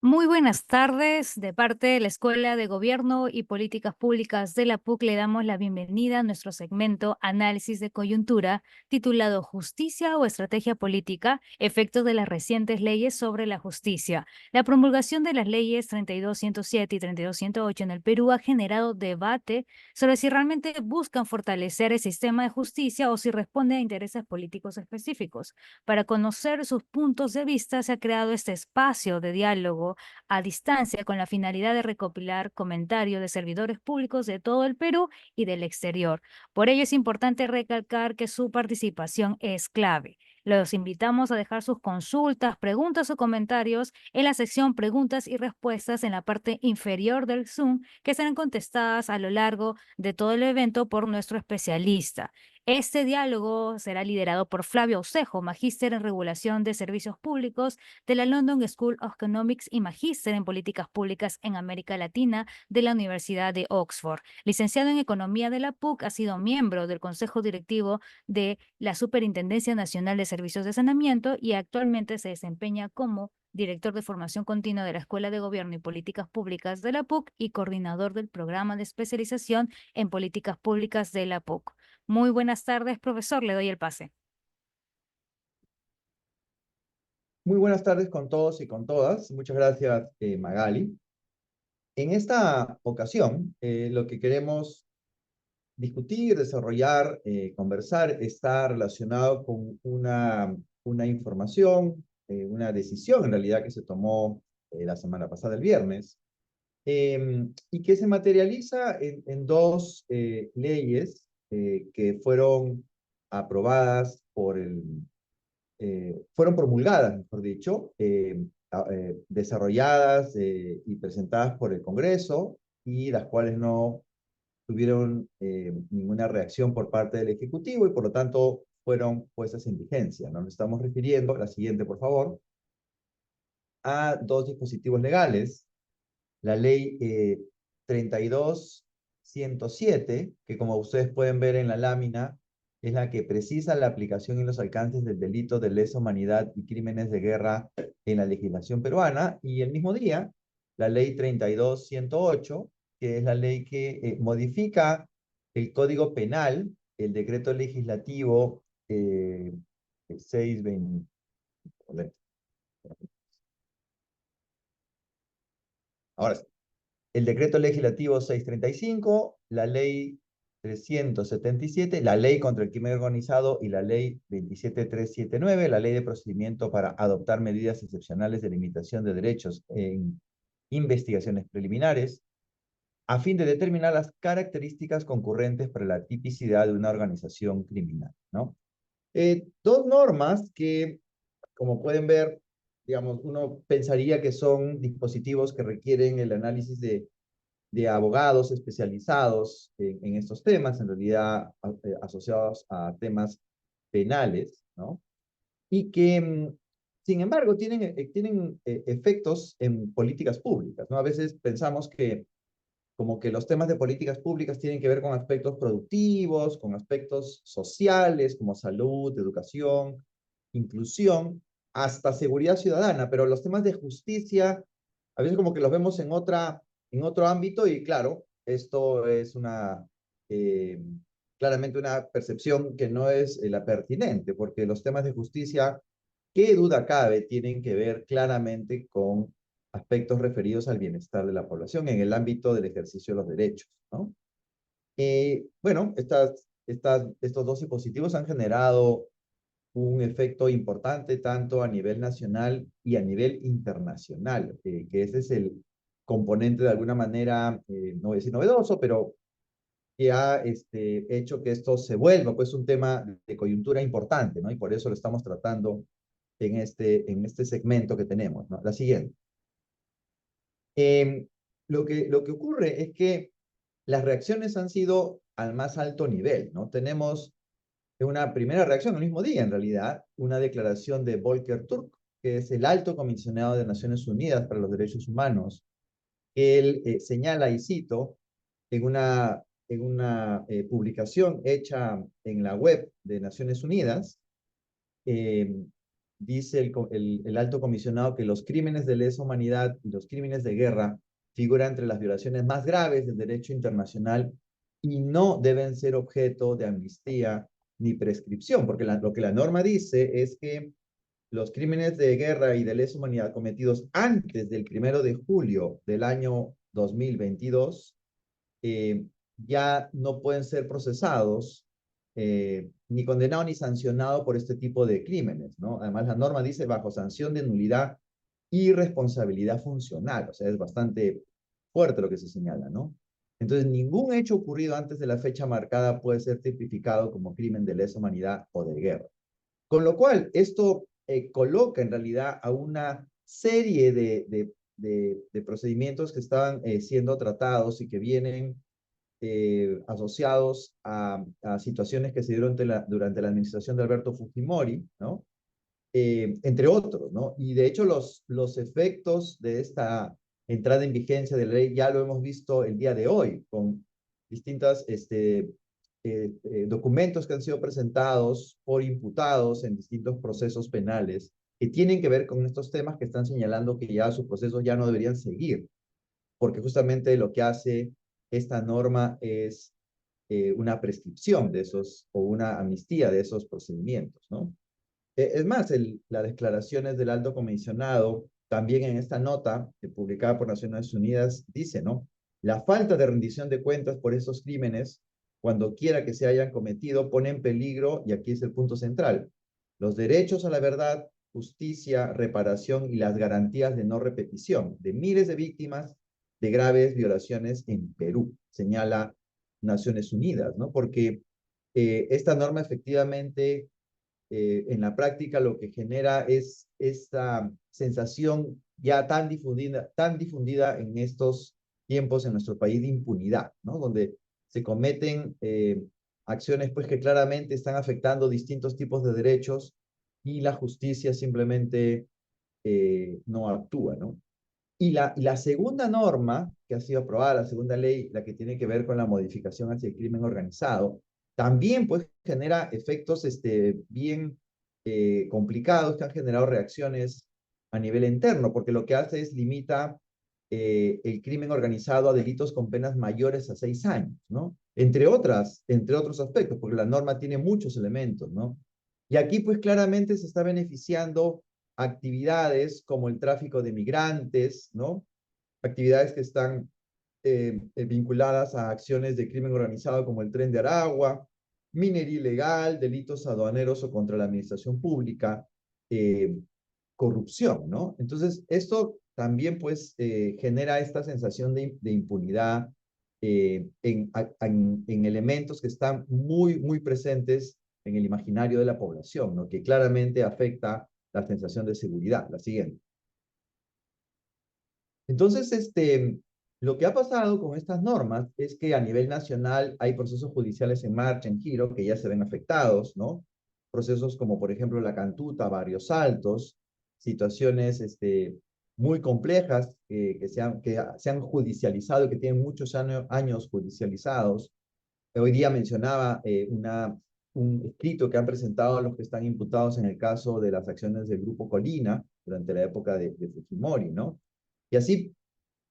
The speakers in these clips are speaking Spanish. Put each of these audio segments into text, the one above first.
Muy buenas tardes. De parte de la Escuela de Gobierno y Políticas Públicas de la PUC, le damos la bienvenida a nuestro segmento Análisis de Coyuntura, titulado Justicia o Estrategia Política, efectos de las recientes leyes sobre la justicia. La promulgación de las leyes 32.107 y 32.108 en el Perú ha generado debate sobre si realmente buscan fortalecer el sistema de justicia o si responden a intereses políticos específicos. Para conocer sus puntos de vista, se ha creado este espacio de diálogo a distancia con la finalidad de recopilar comentarios de servidores públicos de todo el Perú y del exterior. Por ello es importante recalcar que su participación es clave. Los invitamos a dejar sus consultas, preguntas o comentarios en la sección preguntas y respuestas en la parte inferior del Zoom, que serán contestadas a lo largo de todo el evento por nuestro especialista. Este diálogo será liderado por Flavio Aucejo, magíster en regulación de servicios públicos de la London School of Economics y magíster en políticas públicas en América Latina de la Universidad de Oxford. Licenciado en Economía de la PUC, ha sido miembro del Consejo Directivo de la Superintendencia Nacional de Servicios de Saneamiento y actualmente se desempeña como director de formación continua de la Escuela de Gobierno y Políticas Públicas de la PUC y coordinador del programa de especialización en políticas públicas de la PUC. Muy buenas tardes, profesor. Le doy el pase. Muy buenas tardes con todos y con todas. Muchas gracias, Magali. En esta ocasión, lo que queremos discutir, desarrollar, conversar, está relacionado con una información, una decisión en realidad que se tomó la semana pasada, el viernes, y que se materializa en dos leyes que fueron aprobadas fueron promulgadas, mejor dicho, desarrolladas y presentadas por el Congreso y las cuales no tuvieron ninguna reacción por parte del Ejecutivo y por lo tanto fueron puestas en vigencia, ¿no? Nos estamos refiriendo, la siguiente por favor, a dos dispositivos legales, la ley 32.107, que como ustedes pueden ver en la lámina, es la que precisa la aplicación y los alcances del delito de lesa humanidad y crímenes de guerra en la legislación peruana, y el mismo día, la ley 32.108, que es la ley que modifica el Código Penal, el decreto legislativo 620. Ahora sí. El decreto legislativo 635, la ley 377, la ley contra el crimen organizado y la ley 27379, la ley de procedimiento para adoptar medidas excepcionales de limitación de derechos en investigaciones preliminares, a fin de determinar las características concurrentes para la tipicidad de una organización criminal, ¿no? Dos normas que, como pueden ver, digamos, uno pensaría que son dispositivos que requieren el análisis de abogados especializados en estos temas, en realidad asociados a temas penales, ¿no? Y que, sin embargo, tienen efectos en políticas públicas, ¿no? A veces pensamos que como que los temas de políticas públicas tienen que ver con aspectos productivos, con aspectos sociales, como salud, educación, inclusión, hasta seguridad ciudadana, pero los temas de justicia, a veces como que los vemos en otro ámbito y claro, esto es eh, claramente una percepción que no es la pertinente, porque los temas de justicia, qué duda cabe, tienen que ver claramente con aspectos referidos al bienestar de la población en el ámbito del ejercicio de los derechos, ¿no? Bueno, estos dos dispositivos han generado un efecto importante tanto a nivel nacional y a nivel internacional, que ese es el componente de alguna manera, no voy a decir novedoso, pero que ha hecho que esto se vuelva pues un tema de coyuntura importante, ¿no? Y por eso lo estamos tratando en este segmento que tenemos, ¿no? La siguiente. Eh, lo que ocurre es que las reacciones han sido al más alto nivel, ¿no? Tenemos una primera reacción el mismo día, en realidad, una declaración de Volker Turk, que es el alto comisionado de Naciones Unidas para los Derechos Humanos. Él señala, y cito, en una publicación hecha en la web de Naciones Unidas, eh, dice el alto comisionado que los crímenes de lesa humanidad y los crímenes de guerra figuran entre las violaciones más graves del derecho internacional y no deben ser objeto de amnistía ni prescripción, porque lo que la norma dice es que los crímenes de guerra y de lesa humanidad cometidos antes del 1 de julio del año 2022 ya no pueden ser procesados, ni condenados ni sancionados por este tipo de crímenes, ¿no? Además, la norma dice bajo sanción de nulidad y responsabilidad funcional, o sea, es bastante fuerte lo que se señala, ¿no? Entonces, ningún hecho ocurrido antes de la fecha marcada puede ser tipificado como crimen de lesa humanidad o de guerra. Con lo cual, esto coloca en realidad a una serie de procedimientos que estaban siendo tratados y que vienen asociados a situaciones que se dieron durante la administración de Alberto Fujimori, ¿no? Entre otros, ¿no? Y de hecho los efectos de esta entrada en vigencia de la ley ya lo hemos visto el día de hoy, con distintos documentos que han sido presentados por imputados en distintos procesos penales que tienen que ver con estos temas que están señalando que ya sus procesos ya no deberían seguir, porque justamente lo que hace esta norma es una prescripción de esos, o una amnistía de esos procedimientos, ¿no? Es más, las declaraciones del alto comisionado, también en esta nota publicada por Naciones Unidas, dice, ¿no? La falta de rendición de cuentas por esos crímenes, cuando quiera que se hayan cometido, pone en peligro, y aquí es el punto central, los derechos a la verdad, justicia, reparación y las garantías de no repetición de miles de víctimas de graves violaciones en Perú, señala Naciones Unidas, ¿no? Porque esta norma efectivamente en la práctica lo que genera es esta sensación ya tan difundida en estos tiempos en nuestro país de impunidad, ¿no? Donde se cometen acciones pues que claramente están afectando distintos tipos de derechos y la justicia simplemente no actúa, ¿no? Y la segunda norma que ha sido aprobada, la segunda ley, la que tiene que ver con la modificación hacia el crimen organizado, también pues genera efectos bien complicados que han generado reacciones a nivel interno, porque lo que hace es limita el crimen organizado a delitos con penas mayores a 6 años, ¿no? Entre otros aspectos, porque la norma tiene muchos elementos, ¿no? Y aquí pues claramente se está beneficiando actividades como el tráfico de migrantes, ¿no? Actividades que están vinculadas a acciones de crimen organizado como el Tren de Aragua, minería ilegal, delitos aduaneros o contra la administración pública, eh, corrupción, ¿no? Entonces, esto también pues genera esta sensación de impunidad en elementos que están muy presentes en el imaginario de la población, ¿no? Que claramente afecta la sensación de seguridad. La siguiente. Entonces, lo que ha pasado con estas normas es que a nivel nacional hay procesos judiciales en marcha, en giro, que ya se ven afectados, ¿no? Procesos como, por ejemplo, la Cantuta, Barrios Altos, situaciones muy complejas que se han judicializado y que tienen muchos años judicializados. Hoy día mencionaba un escrito que han presentado los que están imputados en el caso de las acciones del Grupo Colina durante la época de Fujimori, ¿no? Y así,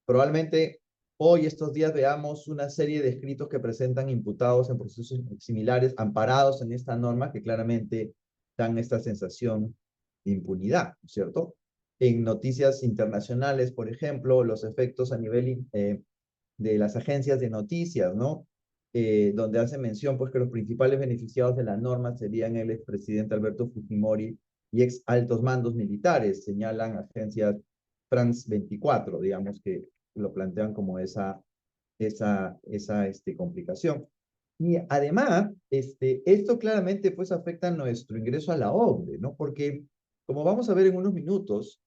probablemente hoy, estos días, veamos una serie de escritos que presentan imputados en procesos similares, amparados en esta norma, que claramente dan esta sensación de impunidad, ¿no es cierto? En noticias internacionales, por ejemplo, los efectos a nivel de las agencias de noticias, ¿no? Donde hace mención, pues, que los principales beneficiados de la norma serían el expresidente Alberto Fujimori y ex altos mandos militares, señalan agencias France 24, digamos, que lo plantean como esa complicación. Y además, esto claramente pues afecta nuestro ingreso a la OCDE, ¿no? Porque, como vamos a ver en unos minutos,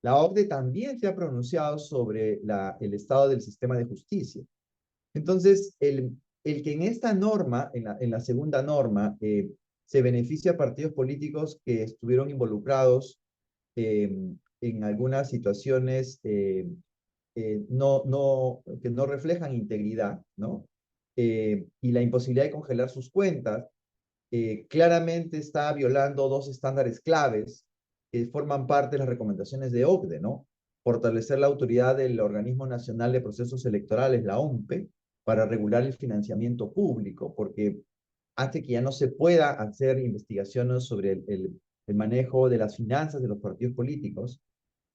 la OCDE también se ha pronunciado sobre el estado del sistema de justicia. Entonces, el que en esta norma, en la segunda norma, se beneficia a partidos políticos que estuvieron involucrados en algunas situaciones que no reflejan integridad, ¿no? Y la imposibilidad de congelar sus cuentas, claramente está violando dos estándares claves forman parte de las recomendaciones de OCDE, ¿no? Fortalecer la autoridad del Organismo Nacional de Procesos Electorales, la OMPE, para regular el financiamiento público, porque hace que ya no se pueda hacer investigaciones sobre el manejo de las finanzas de los partidos políticos,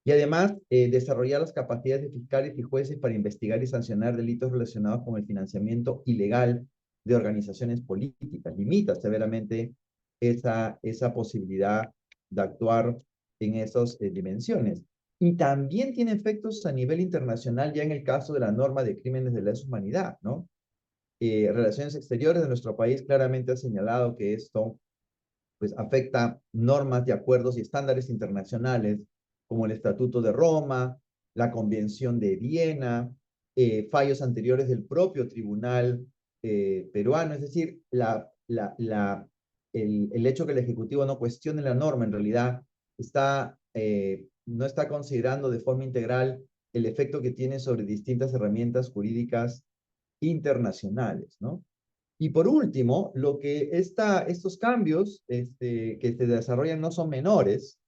y además desarrollar las capacidades de fiscales y jueces para investigar y sancionar delitos relacionados con el financiamiento ilegal de organizaciones políticas. Limita severamente esa posibilidad de actuar en esas dimensiones. Y también tiene efectos a nivel internacional ya en el caso de la norma de crímenes de lesa humanidad, ¿no? Relaciones Exteriores de nuestro país claramente ha señalado que esto pues afecta normas de acuerdos y estándares internacionales como el Estatuto de Roma, la Convención de Viena, fallos anteriores del propio tribunal peruano. Es decir, el hecho que el Ejecutivo no cuestione la norma en realidad no está considerando de forma integral el efecto que tiene sobre distintas herramientas jurídicas internacionales, ¿no? Y por último, estos cambios que se desarrollan no son menores.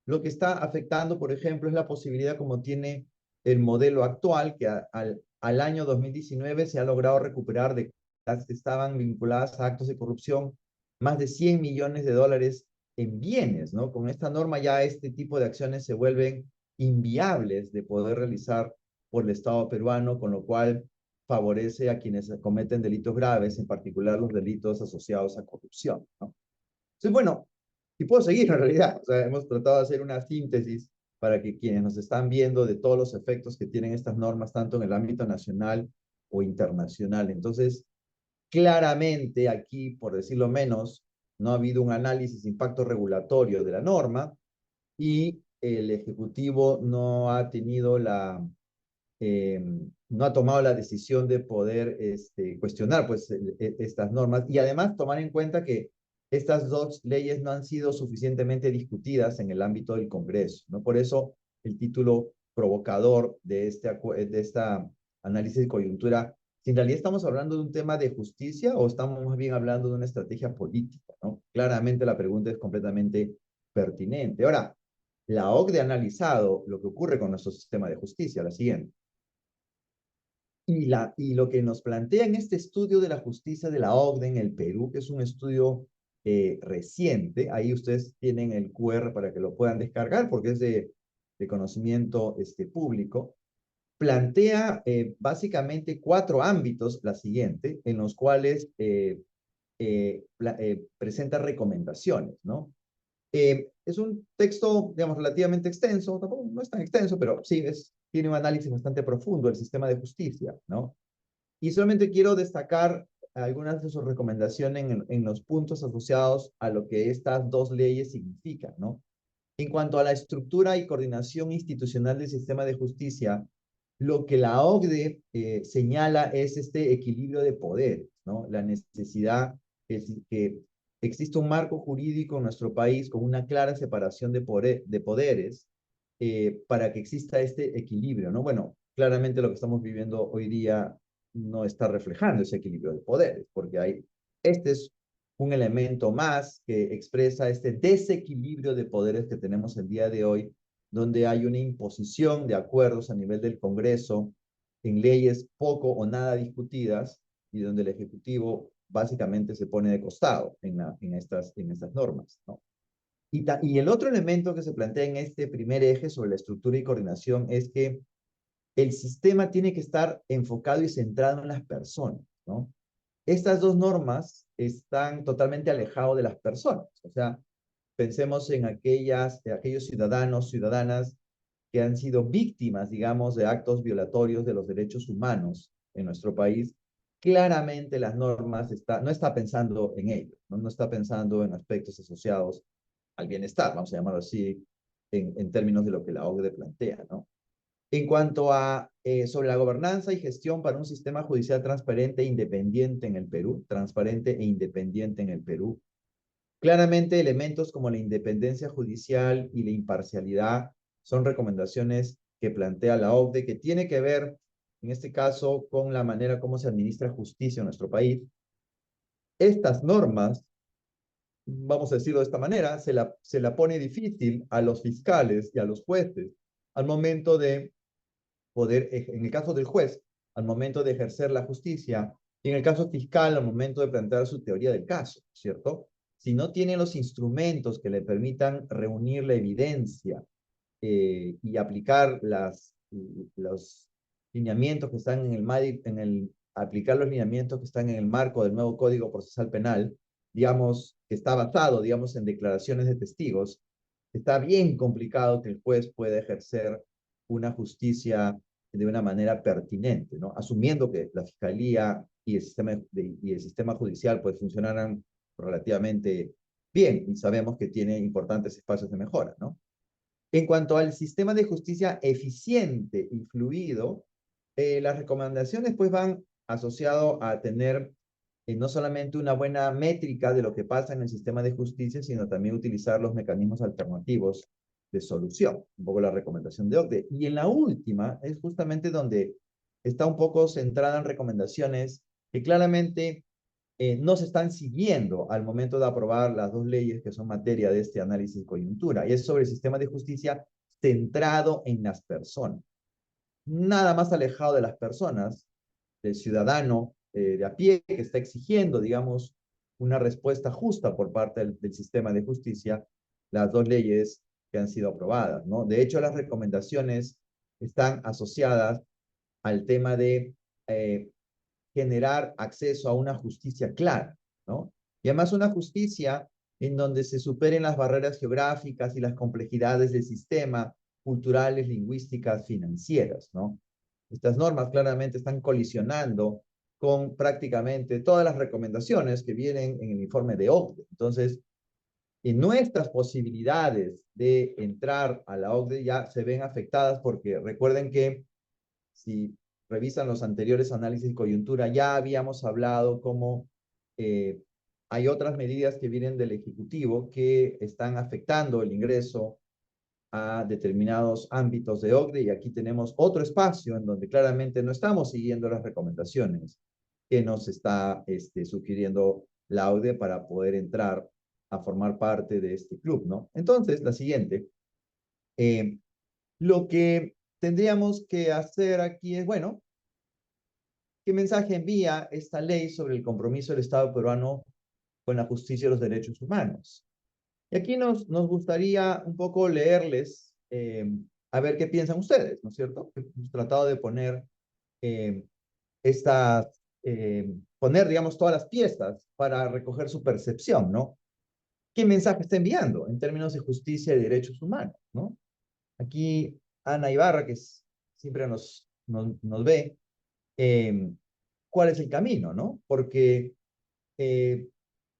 Lo que está afectando, por ejemplo, es la posibilidad como tiene el modelo actual, que al año 2019 se ha logrado recuperar de las que estaban vinculadas a actos de corrupción más de 100 millones de dólares en bienes, ¿no? Con esta norma ya este tipo de acciones se vuelven inviables de poder realizar por el Estado peruano, con lo cual favorece a quienes cometen delitos graves, en particular los delitos asociados a corrupción, ¿no? Entonces, bueno, y puedo seguir en realidad, o sea, hemos tratado de hacer una síntesis para que quienes nos están viendo de todos los efectos que tienen estas normas, tanto en el ámbito nacional o internacional. Entonces, claramente aquí, por decirlo menos, no ha habido un análisis de impacto regulatorio de la norma y el Ejecutivo no ha tenido eh, no ha tomado la decisión de poder cuestionar pues, estas normas y además tomar en cuenta que estas dos leyes no han sido suficientemente discutidas en el ámbito del Congreso, ¿no? Por eso el título provocador de esta análisis de coyuntura, si en realidad estamos hablando de un tema de justicia o estamos más bien hablando de una estrategia política, ¿no? Claramente la pregunta es completamente pertinente. Ahora, la OCDE ha analizado lo que ocurre con nuestro sistema de justicia, la siguiente. Y lo que nos plantea en este estudio de la justicia de la OCDE en el Perú, que es un estudio reciente, ahí ustedes tienen el QR para que lo puedan descargar porque es de conocimiento público, plantea básicamente 4 ámbitos, la siguiente, en los cuales presenta recomendaciones, ¿no? Es un texto, digamos, relativamente extenso, tampoco no es tan extenso, pero sí tiene un análisis bastante profundo del sistema de justicia, ¿no? Y solamente quiero destacar algunas de sus recomendaciones en los puntos asociados a lo que estas dos leyes significan, ¿no? En cuanto a la estructura y coordinación institucional del sistema de justicia, lo que la OCDE señala es este equilibrio de poderes, ¿no? La necesidad que existe un marco jurídico en nuestro país con una clara separación de poderes para que exista este equilibrio, ¿no? Bueno, claramente lo que estamos viviendo hoy día no está reflejando ese equilibrio de poderes, porque este es un elemento más que expresa este desequilibrio de poderes que tenemos el día de hoy, donde hay una imposición de acuerdos a nivel del Congreso en leyes poco o nada discutidas y donde el Ejecutivo básicamente se pone de costado en estas normas, ¿no? Y el otro elemento que se plantea en este primer eje sobre la estructura y coordinación es que el sistema tiene que estar enfocado y centrado en las personas, ¿no? Estas dos normas están totalmente alejados de las personas. O sea, pensemos en aquellos ciudadanos, ciudadanas que han sido víctimas, digamos, de actos violatorios de los derechos humanos en nuestro país. Claramente las normas no está pensando en ello, ¿no? No está pensando en aspectos asociados al bienestar, vamos a llamarlo así, en términos de lo que la OCDE plantea, ¿no? En cuanto a sobre la gobernanza y gestión para un sistema judicial transparente e independiente en el Perú, transparente e independiente en el Perú, claramente elementos como la independencia judicial y la imparcialidad son recomendaciones que plantea la OCDE, que tiene que ver, en este caso, con la manera como se administra justicia en nuestro país. Estas normas vamos a decirlo de esta manera, se la pone difícil a los fiscales y a los jueces al momento de poder, en el caso del juez, al momento de ejercer la justicia, y en el caso fiscal, al momento de plantear su teoría del caso, ¿cierto? Si no tiene los instrumentos que le permitan reunir la evidencia y aplicar los lineamientos que están aplicar los lineamientos que están en el marco del nuevo Código Procesal Penal, digamos, que está basado, digamos, en declaraciones de testigos, está bien complicado que el juez pueda ejercer una justicia de una manera pertinente, ¿no? Asumiendo que la fiscalía y el sistema judicial pues funcionaran relativamente bien y sabemos que tiene importantes espacios de mejora, ¿no? En cuanto al sistema de justicia eficiente y fluido, las recomendaciones pues van asociado a tener no solamente una buena métrica de lo que pasa en el sistema de justicia, sino también utilizar los mecanismos alternativos de solución, un poco la recomendación de OCDE. Y en la última es justamente donde está un poco centrada en recomendaciones que claramente no se están siguiendo al momento de aprobar las dos leyes que son materia de este análisis de coyuntura, y es sobre el sistema de justicia centrado en las personas. Nada más alejado de las personas, del ciudadano de a pie que está exigiendo, digamos, una respuesta justa por parte del sistema de justicia, las dos leyes que han sido aprobadas, ¿no? De hecho, las recomendaciones están asociadas al tema de generar acceso a una justicia clara, ¿no? Y además una justicia en donde se superen las barreras geográficas y las complejidades del sistema, culturales, lingüísticas, financieras, ¿no? Estas normas claramente están colisionando con prácticamente todas las recomendaciones que vienen en el informe de OCDE. Entonces, en nuestras posibilidades de entrar a la OCDE ya se ven afectadas porque recuerden que si revisan los anteriores análisis de coyuntura, ya habíamos hablado cómo hay otras medidas que vienen del Ejecutivo que están afectando el ingreso a determinados ámbitos de OCDE, y aquí tenemos otro espacio en donde claramente no estamos siguiendo las recomendaciones que nos está sugiriendo la OCDE para poder entrar a formar parte de este club, ¿no? Entonces, la siguiente, lo que tendríamos que hacer aquí es, bueno, ¿qué mensaje envía esta ley sobre el compromiso del Estado peruano con la justicia y los derechos humanos? Y aquí nos gustaría un poco leerles, a ver qué piensan ustedes, ¿no es cierto? Hemos tratado de poner eh, estas, poner, digamos, todas las piezas para recoger su percepción, ¿no? ¿Qué mensaje está enviando en términos de justicia y derechos humanos, ¿no? Aquí Ana Ibarra, que siempre nos ve, cuál es el camino, ¿no? Porque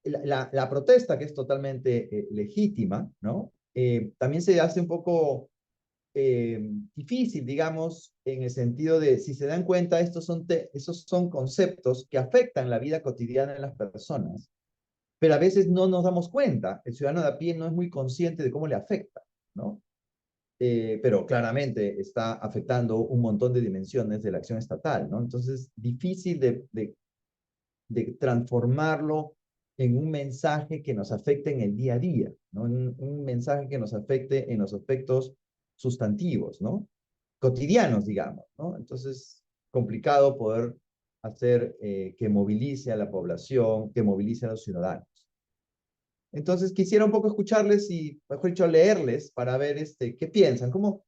la protesta, que es totalmente legítima, ¿no? También se hace un poco difícil, digamos, en el sentido de, si se dan cuenta, esos son conceptos que afectan la vida cotidiana de las personas, pero a veces no nos damos cuenta, el ciudadano de a pie no es muy consciente de cómo le afecta, ¿no? Pero claramente está afectando un montón de dimensiones de la acción estatal, ¿no? Entonces, difícil de transformarlo en un mensaje que nos afecte en el día a día, ¿no? Un mensaje que nos afecte en los aspectos sustantivos, ¿no? Cotidianos, digamos, ¿no? Entonces, complicado poder hacer que movilice a la población, que movilice a los ciudadanos. Entonces, quisiera un poco escucharles y, mejor dicho, leerles para ver qué piensan. ¿Cómo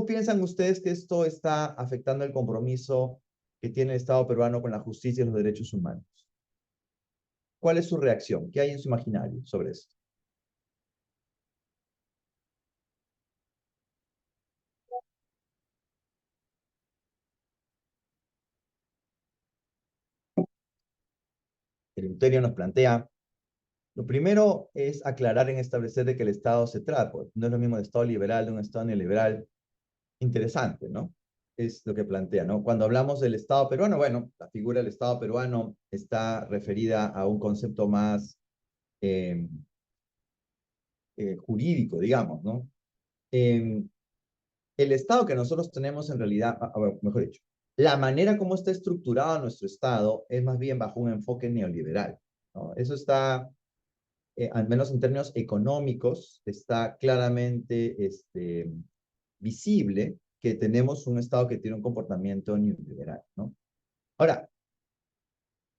piensan ustedes que esto está afectando el compromiso que tiene el Estado peruano con la justicia y los derechos humanos? ¿Cuál es su reacción? ¿Qué hay en su imaginario sobre esto? El Eleuterio nos plantea, lo primero es aclarar en establecer de que el Estado se trata, pues, no es lo mismo el Estado liberal de un Estado neoliberal. Interesante, ¿no? Es lo que plantea, ¿no? Cuando hablamos del Estado peruano, bueno, la figura del Estado peruano está referida a un concepto más eh, jurídico, digamos, ¿no? Eh, el Estado que nosotros tenemos en realidad, mejor dicho, la manera como está estructurado nuestro Estado es más bien bajo un enfoque neoliberal, ¿no? Eso está al menos en términos económicos, está claramente visible que tenemos un Estado que tiene un comportamiento neoliberal, ¿no? Ahora,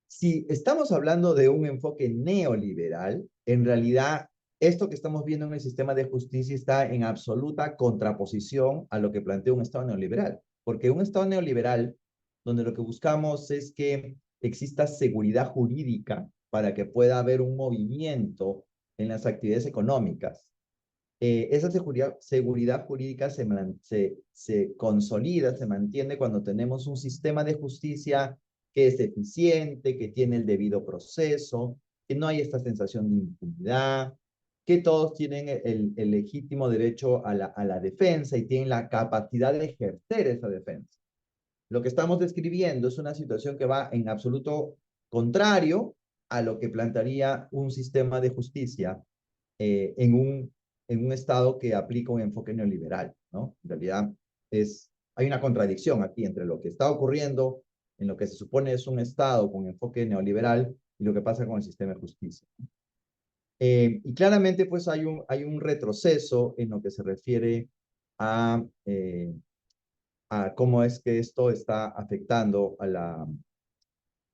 si estamos hablando de un enfoque neoliberal, en realidad esto que estamos viendo en el sistema de justicia está en absoluta contraposición a lo que plantea un Estado neoliberal. Porque un Estado neoliberal, donde lo que buscamos es que exista seguridad jurídica para que pueda haber un movimiento en las actividades económicas, esa seguridad jurídica se consolida, se mantiene cuando tenemos un sistema de justicia que es eficiente, que tiene el debido proceso, que no hay esta sensación de impunidad, que todos tienen el legítimo derecho a la defensa y tienen la capacidad de ejercer esa defensa. Lo que estamos describiendo es una situación que va en absoluto contrario a lo que plantearía un sistema de justicia eh, en, un, en un Estado que aplica un enfoque neoliberal, ¿no? En realidad hay una contradicción aquí entre lo que está ocurriendo en lo que se supone es un Estado con enfoque neoliberal y lo que pasa con el sistema de justicia. Y claramente pues hay un retroceso en lo que se refiere a cómo es que esto está afectando a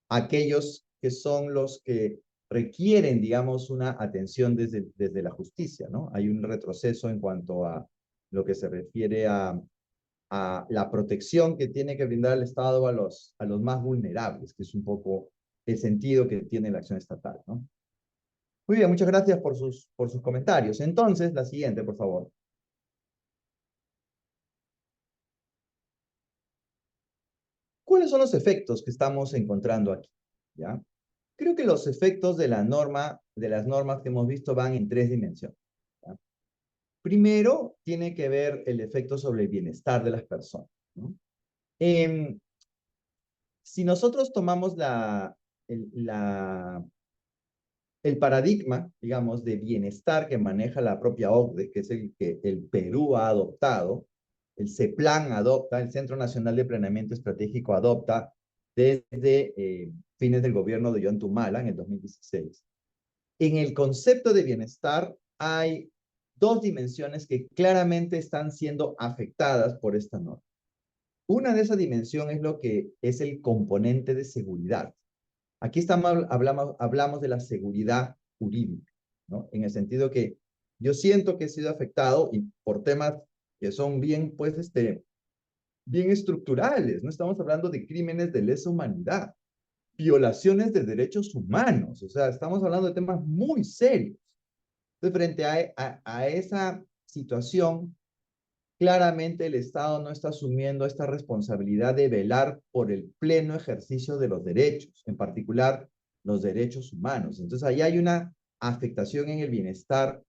aquellos que son los que requieren, digamos, una atención desde la justicia, ¿no? Hay un retroceso en cuanto a lo que se refiere a la protección que tiene que brindar el Estado a los más vulnerables, que es un poco el sentido que tiene la acción estatal, ¿no? Muy bien, muchas gracias por sus comentarios. Entonces, la siguiente, por favor. ¿Cuáles son los efectos que estamos encontrando aquí? ¿Ya? Creo que los efectos de la norma, de las normas que hemos visto van en tres dimensiones, ¿ya? Primero, tiene que ver el efecto sobre el bienestar de las personas, ¿no? Eh, si nosotros tomamos el paradigma, digamos, de bienestar que maneja la propia OCDE, que es el que el Perú ha adoptado, el CEPLAN adopta, el Centro Nacional de Planeamiento Estratégico adopta desde fines del gobierno de Ollanta en el 2016. En el concepto de bienestar hay dos dimensiones que claramente están siendo afectadas por esta norma. Una de esas dimensiones es lo que es el componente de seguridad. Aquí hablamos de la seguridad jurídica, ¿no? En el sentido que yo siento que he sido afectado y por temas que son bien, pues, bien estructurales. No estamos hablando de crímenes de lesa humanidad, violaciones de derechos humanos. O sea, estamos hablando de temas muy serios. Entonces, frente a esa situación, claramente el Estado no está asumiendo esta responsabilidad de velar por el pleno ejercicio de los derechos, en particular los derechos humanos. Entonces, ahí hay una afectación en el bienestar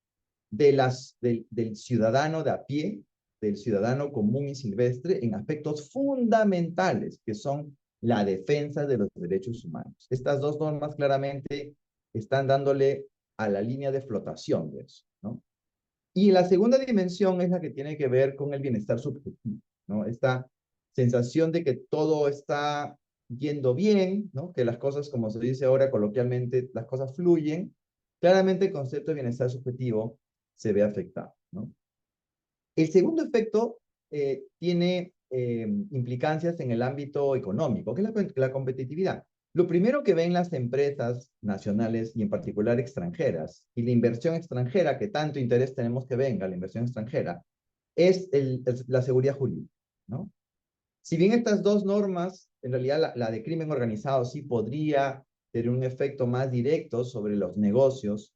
del ciudadano de a pie, del ciudadano común y silvestre, en aspectos fundamentales, que son la defensa de los derechos humanos. Estas dos normas claramente están dándole a la línea de flotación de eso, ¿no? Y la segunda dimensión es la que tiene que ver con el bienestar subjetivo, ¿no? Esta sensación de que todo está yendo bien, ¿no? Que las cosas, como se dice ahora coloquialmente, las cosas fluyen. Claramente el concepto de bienestar subjetivo se ve afectado, ¿no? El segundo efecto tiene implicancias en el ámbito económico, que es la competitividad. Lo primero que ven las empresas nacionales y en particular extranjeras, y la inversión extranjera, que tanto interés tenemos que venga, la inversión extranjera, es la seguridad jurídica, ¿no? Si bien estas dos normas, en realidad la de crimen organizado sí podría tener un efecto más directo sobre los negocios,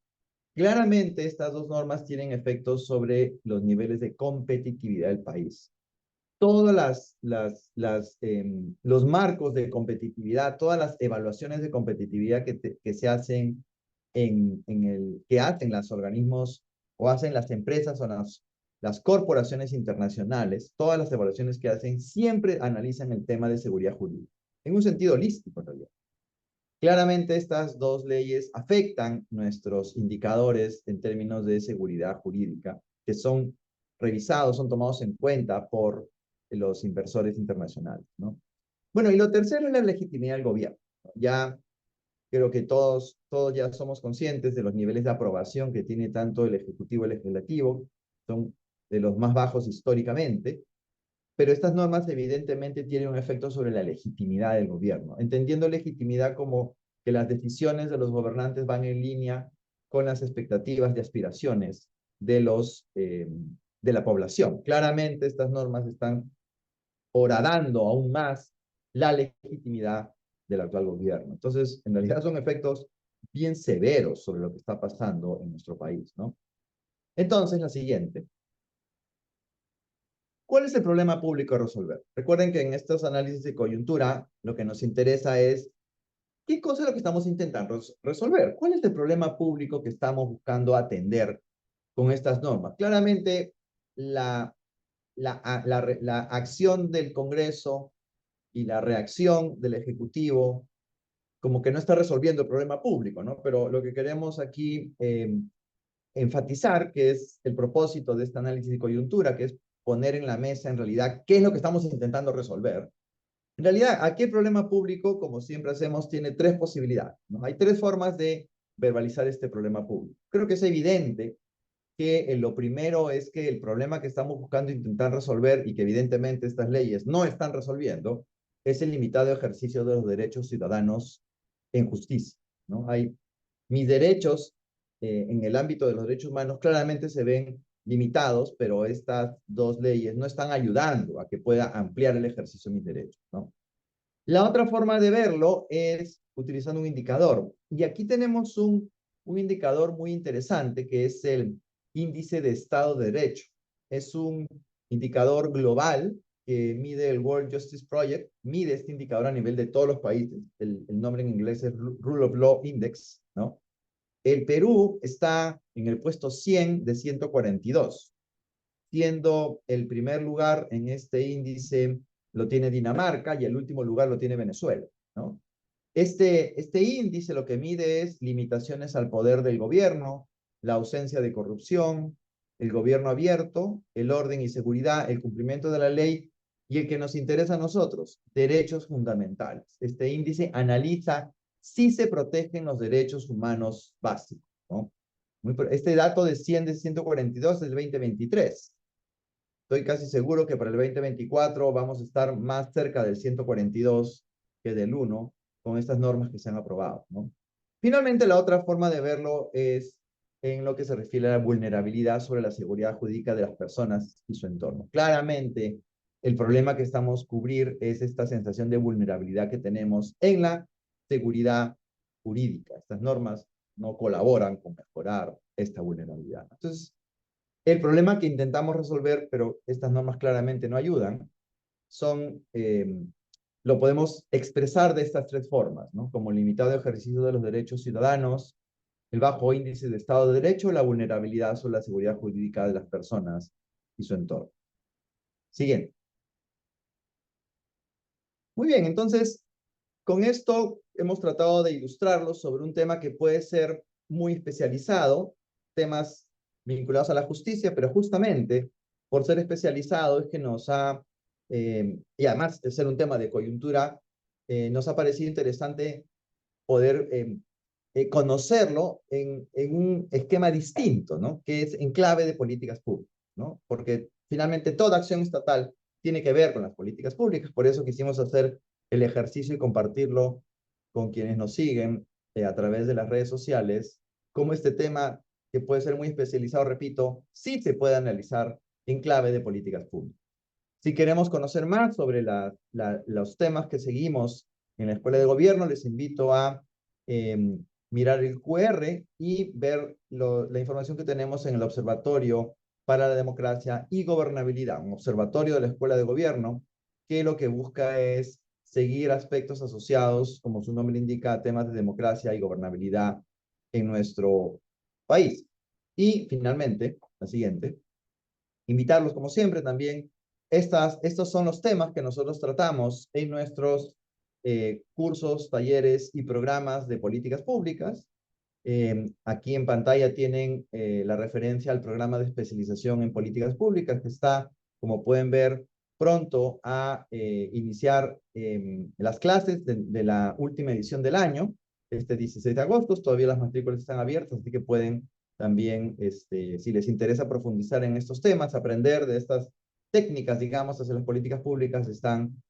claramente estas dos normas tienen efectos sobre los niveles de competitividad del país. Todas los marcos de competitividad, todas las evaluaciones de competitividad que se hacen que hacen los organismos o hacen las empresas o las corporaciones internacionales, todas las evaluaciones que hacen siempre analizan el tema de seguridad jurídica, en un sentido holístico en realidad. Claramente estas dos leyes afectan nuestros indicadores en términos de seguridad jurídica, que son revisados, son tomados en cuenta por los inversores internacionales, ¿no? Bueno, y lo tercero es la legitimidad del gobierno. Ya Creo que todos ya somos conscientes de los niveles de aprobación que tiene tanto el Ejecutivo y el Legislativo, son de los más bajos históricamente, pero estas normas evidentemente tienen un efecto sobre la legitimidad del gobierno, entendiendo legitimidad como que las decisiones de los gobernantes van en línea con las expectativas y aspiraciones de la población. Claramente estas normas están horadando aún más la legitimidad del actual gobierno. Entonces, en realidad son efectos bien severos sobre lo que está pasando en nuestro país, ¿no? Entonces, la siguiente. ¿Cuál es el problema público a resolver? Recuerden que en estos análisis de coyuntura, lo que nos interesa es qué cosa es lo que estamos intentando resolver. ¿Cuál es el problema público que estamos buscando atender con estas normas? Claramente, la acción del Congreso y la reacción del Ejecutivo como que no está resolviendo el problema público, ¿no? Pero lo que queremos aquí enfatizar, que es el propósito de este análisis de coyuntura, que es poner en la mesa en realidad qué es lo que estamos intentando resolver. En realidad, aquí el problema público, como siempre hacemos, tiene tres posibilidades, ¿no? Hay tres formas de verbalizar este problema público. Creo que es evidente que lo primero es que el problema que estamos buscando intentar resolver y que evidentemente estas leyes no están resolviendo es el limitado ejercicio de los derechos ciudadanos en justicia, ¿no? Mis derechos en el ámbito de los derechos humanos claramente se ven limitados, pero estas dos leyes no están ayudando a que pueda ampliar el ejercicio de mis derechos, ¿no? La otra forma de verlo es utilizando un indicador. Y aquí tenemos un indicador muy interesante que es el índice de Estado de Derecho. Es un indicador global que mide el World Justice Project, mide este indicador a nivel de todos los países. El nombre en inglés es Rule of Law Index, ¿no? El Perú está en el puesto 100 de 142, siendo el primer lugar en este índice lo tiene Dinamarca y el último lugar lo tiene Venezuela, ¿no? Este índice lo que mide es limitaciones al poder del gobierno, la ausencia de corrupción, el gobierno abierto, el orden y seguridad, el cumplimiento de la ley y el que nos interesa a nosotros, derechos fundamentales. Este índice analiza si se protegen los derechos humanos básicos, ¿no? Este dato de 100 de 142 es del 2023. Estoy casi seguro que para el 2024 vamos a estar más cerca del 142 que del 1 con estas normas que se han aprobado, ¿no? Finalmente, la otra forma de verlo es en lo que se refiere a la vulnerabilidad sobre la seguridad jurídica de las personas y su entorno. Claramente, el problema que estamos cubrir es esta sensación de vulnerabilidad que tenemos en la seguridad jurídica. Estas normas no colaboran con mejorar esta vulnerabilidad. Entonces, el problema que intentamos resolver, pero estas normas claramente no ayudan, lo podemos expresar de estas tres formas, ¿no? Como limitado ejercicio de los derechos ciudadanos, el bajo índice de Estado de Derecho, la vulnerabilidad sobre la seguridad jurídica de las personas y su entorno. Siguiente. Muy bien, entonces, con esto hemos tratado de ilustrarlo sobre un tema que puede ser muy especializado, temas vinculados a la justicia, pero justamente por ser especializado es que y además de ser un tema de coyuntura, nos ha parecido interesante poder conocerlo en un esquema distinto, ¿no? Que es en clave de políticas públicas, ¿no? Porque finalmente toda acción estatal tiene que ver con las políticas públicas, por eso quisimos hacer el ejercicio y compartirlo con quienes nos siguen a través de las redes sociales, como este tema que puede ser muy especializado, repito, sí se puede analizar en clave de políticas públicas. Si queremos conocer más sobre los temas que seguimos en la Escuela de Gobierno, les invito a eh, mirar el QR y ver la información que tenemos en el Observatorio para la Democracia y Gobernabilidad, un observatorio de la Escuela de Gobierno que lo que busca es seguir aspectos asociados, como su nombre indica, a temas de democracia y gobernabilidad en nuestro país. Y finalmente, la siguiente, invitarlos como siempre también. Estos son los temas que nosotros tratamos en nuestros cursos, talleres y programas de políticas públicas. Aquí en pantalla tienen la referencia al programa de especialización en políticas públicas que está, como pueden ver, pronto a iniciar las clases de la última edición del año. este 16 de agosto. Todavía las matrículas están abiertas, así que pueden también, si les interesa profundizar en estos temas, aprender de estas técnicas, digamos, hacia las políticas públicas, están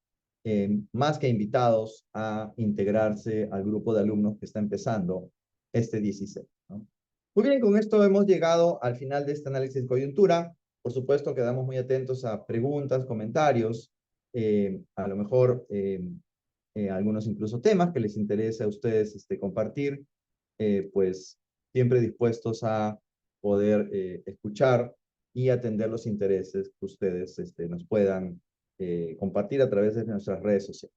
más que invitados a integrarse al grupo de alumnos que está empezando este 16, ¿no? Muy bien, con esto hemos llegado al final de este análisis de coyuntura. Por supuesto, quedamos muy atentos a preguntas, comentarios, a lo mejor algunos incluso temas que les interese a ustedes compartir, pues siempre dispuestos a poder escuchar y atender los intereses que ustedes nos puedan compartir a través de nuestras redes sociales.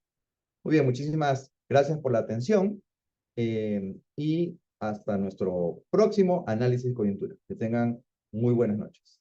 Muy bien, muchísimas gracias por la atención y hasta nuestro próximo análisis de coyuntura. Que tengan muy buenas noches.